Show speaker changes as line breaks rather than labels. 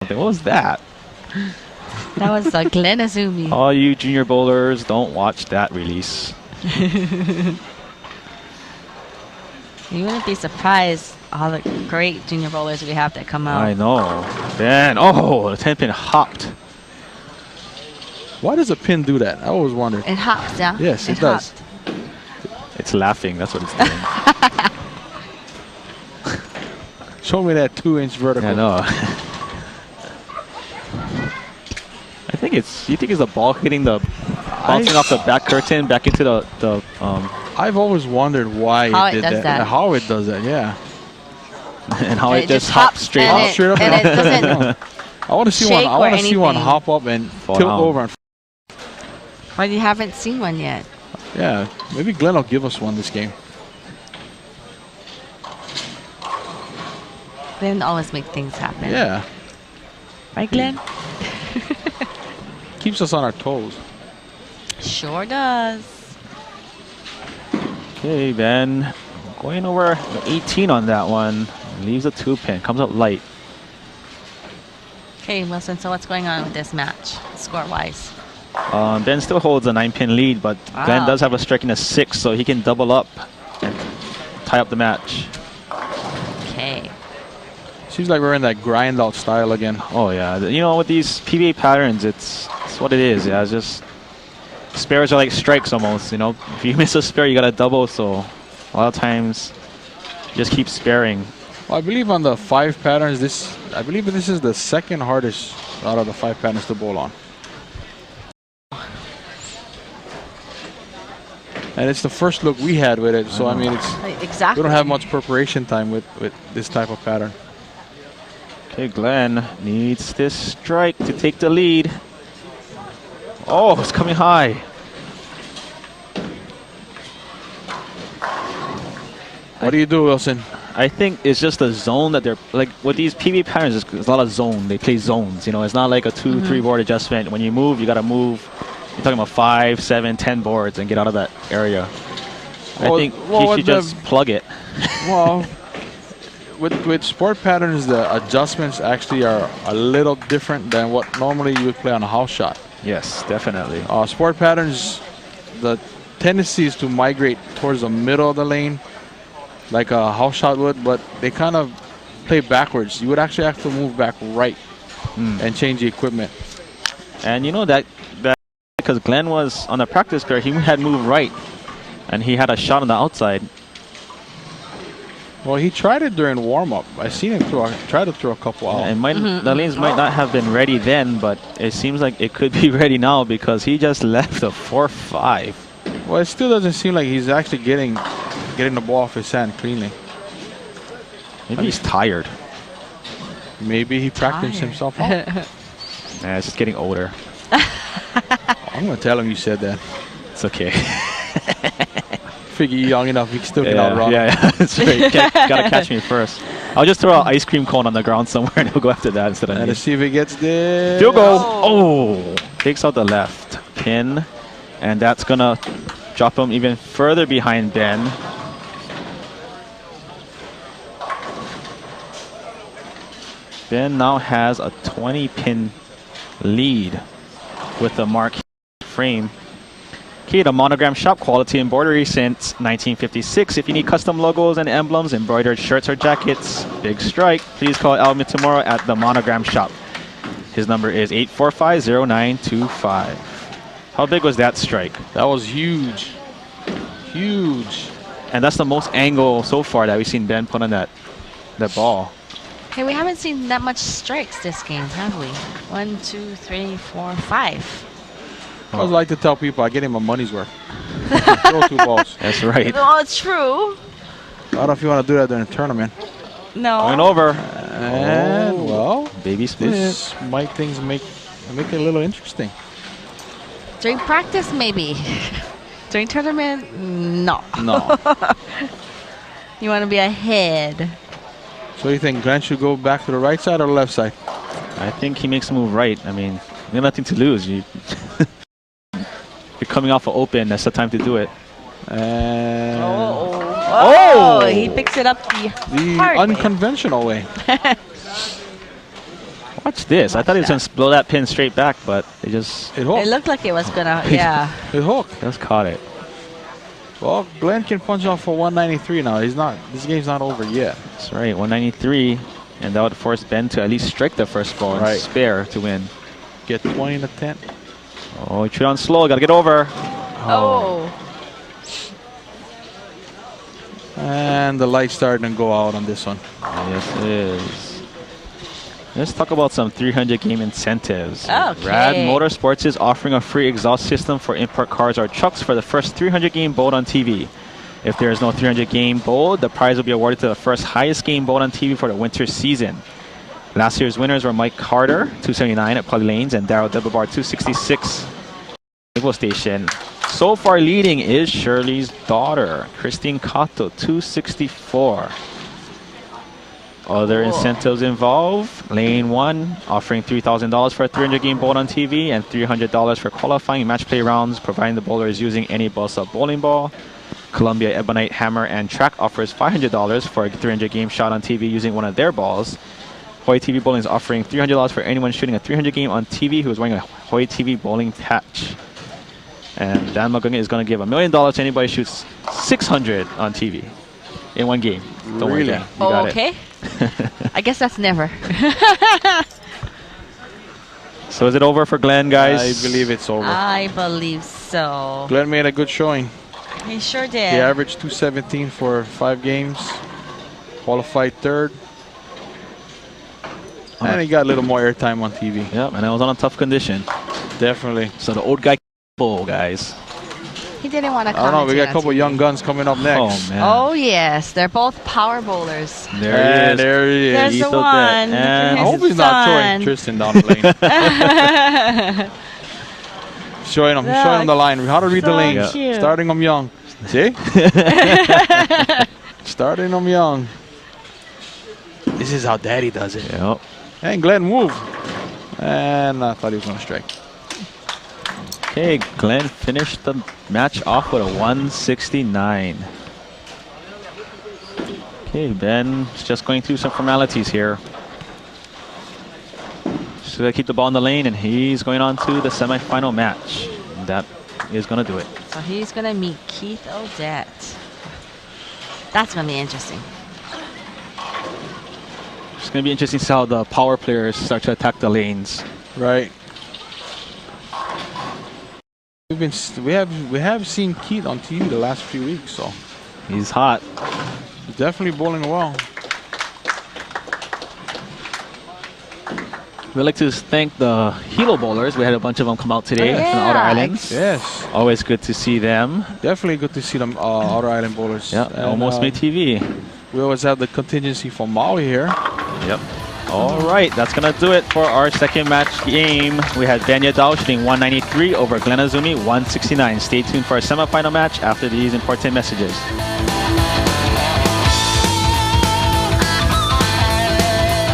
something. What was that?
That was Glen Azumi.
All you junior bowlers, don't watch that release.
You wouldn't be surprised all the great junior bowlers we have that come out.
I know. Ben, oh, the 10-pin hopped.
Why does a pin do that? I always wondered.
It hops, yeah?
Yes, it does.
It's laughing. That's what it's doing.
Show me that 2-inch vertical.
I know. I think it's. You think it's the ball hitting the bouncing off the back curtain back into the
I've always wondered why
How
it did
it does that.
How it does that, yeah.
and how it just hops straight
and
up.
Straight up.
And it doesn't.
I want to see one.
shake
I
or
want to see one
anything.
hop up and
Fall
tilt
down.
over. And
But you haven't seen one yet.
yeah, maybe Glen will give us one this game.
Glen always make things happen.
Yeah,
Right, Glen?
keeps us on our toes.
Sure does.
Okay, Ben, going over 18 on that one. Leaves a 2-pin. Comes up light.
Okay, Wilson, so what's going on with this match, score-wise?
Ben still holds a 9-pin lead, but Glen does have a strike in a 6, so he can double up and tie up the match.
Okay.
Seems like we're in that grind out style again.
Oh yeah, you know, with these PBA patterns, it's what it is. Yeah, it's just spares are like strikes almost. You know, if you miss a spare, you gotta double. So a lot of times, you just keep sparing.
Well, I believe on the 5 patterns, I believe this is the second hardest out of the 5 patterns to bowl on. And it's the first look we had with it, so I mean,
Exactly.
we don't have much preparation time with this type of pattern.
Okay, Glen needs this strike to take the lead. Oh, it's coming high.
What do you do, Wilson?
I think it's just a zone that they're like with these PB patterns. It's a lot of zone. They play zones. You know, it's not like a 2-3 board adjustment. When you move, you got to move. You're talking about 5, 7, 10 boards and get out of that area. I think he should just plug it.
Well, with sport patterns, the adjustments actually are a little different than what normally you would play on a house shot.
Yes, definitely.
Sport patterns, the tendency is to migrate towards the middle of the lane, like a house shot would, but they kind of play backwards. You would actually have to move back right and change the equipment.
And you know that because Glen was on the practice pair, he had moved right, and he had a shot on the outside.
Well, he tried it during warm-up. I seen him try to throw a couple out.
And the lanes might not have been ready then, but it seems like it could be ready now because he just left a 4-5.
Well, it still doesn't seem like he's actually getting the ball off his hand cleanly.
Maybe he's tired.
Maybe he practiced himself out.
Nah, it's just getting older.
I'm going to tell him you said that.
It's okay.
Figure you're young enough, you can still get out wrong.
Yeah, that's right. Gotta catch me first. I'll just throw an ice cream cone on the ground somewhere and he'll go after that instead of me.
Let's see if he gets this.
Field goal. Oh, takes out the left pin, and that's gonna drop him even further behind Ben. Ben now has a 20-pin lead with the mark frame. Key to Monogram Shop, quality embroidery since 1956. If you need custom logos and emblems, embroidered shirts or jackets, big strike, please call Al tomorrow at the Monogram Shop. His number is 845-0925. How big was that strike?
That was huge. Huge.
And that's the most angle so far that we've seen Ben put on that ball.
Hey, we haven't seen that much strikes this game, have we? 1, 2, 3, 4, 5.
I always like to tell people I get him my money's worth. Throw 2 balls.
That's right.
Oh, it's true.
I don't know if you want to do that during a tournament.
No.
Going over.
And, well,
baby split.
this might make it a little interesting.
During practice, maybe. During tournament, no.
No.
You want to be ahead.
So you think Glen should go back to the right side or the left side?
I think he makes a move right. I mean, you have nothing to lose. You're coming off an open. That's the time to do it.
And
Oh, he picks it up the hard way.
unconventional way.
Watch this. I
Watch
thought he was
that.
going to blow that pin straight back, but they just
It hooked.
It looked like it was gonna, yeah.
It hooked.
just caught it.
Well, Glen can punch off for 193 now. He's not. This game's not over yet.
That's right, 193. And that would force Ben to at least strike the first ball and
Right.
spare to win.
Get 20 in the 10.
Oh, he threw on slow. Got to get over.
Oh.
And the light's starting to go out on this one.
Yes, it is. Let's talk about some 300 game incentives.
Okay.
Rad Motorsports is offering a free exhaust system for import cars or trucks for the first 300 game boat on TV. If there is no 300 game boat, the prize will be awarded to the first highest game boat on TV for the winter season. Last year's winners were Mike Carter, 279 at Poly Lanes, and Darryl Debebar, 266 Naval Station. So far leading is Shirley's daughter, Christine Cotto, 264. Other
Cool.
incentives involve Lane 1 offering $3,000 for a 300 game boat on TV and $300 for qualifying match play rounds, providing the bowler is using any buzz-up bowling ball. Columbia Ebonite Hammer and Track offers $500 for a 300 game shot on TV using one of their balls. Horie TV Bowling is offering $300 for anyone shooting a 300 game on TV who is wearing a Horie TV bowling patch. And Dan Magunga is going to give $1 million to anybody who shoots 600 on TV in one game. Don't worry,
Really?
Dan. You got
Okay.
it.
I guess that's never.
So is it over for Glen, guys?
I believe it's over.
I believe so.
Glen made a good showing.
He sure
He
did.
averaged 217 for 5 games. Qualified third. And he got a little more airtime on TV.
Yep, and it was on a tough condition.
Definitely.
So the old guy bowl, guys.
He didn't want to
I don't know. We got a couple
on
young guns coming up next.
Oh, man.
Oh, yes. They're both power bowlers.
There he
And
is.
there he is.
There's
He's
the
so
one.
dead. And
I hope
Here's
he's
the
not showing
son.
Tristan down the lane. Showing him. He's showing him the line. How to read the
So
lane.
cute.
Starting them young. See? Starting them young. This is how Daddy does it.
Yep.
And Glen move. And I thought he was going to strike.
Okay, Glen finished the match off with a 169. Okay, Ben's just going through some formalities here. Just gotta keep the ball in the lane, and he's going on to the semifinal match. And that is gonna do it.
So he's going to meet Keith Odette. That's going to be interesting.
It's gonna be interesting to see how the power players start to attack the lanes.
Right. We have seen Keith on TV the last few weeks, so
He's hot.
he's definitely bowling well.
We'd like to thank the Hilo bowlers. We had a bunch of them come out today from the Outer
Yeah.
Islands.
Yes,
Always good to see them.
definitely good to see them Outer Island bowlers.
Yeah,
And,
almost made TV.
We always have the contingency from Maui here.
Yep. All right, that's going to do it for our second match game. We had Ben Yadao shooting 193 over Glen Azumi 169. Stay tuned for our semifinal match after these important messages.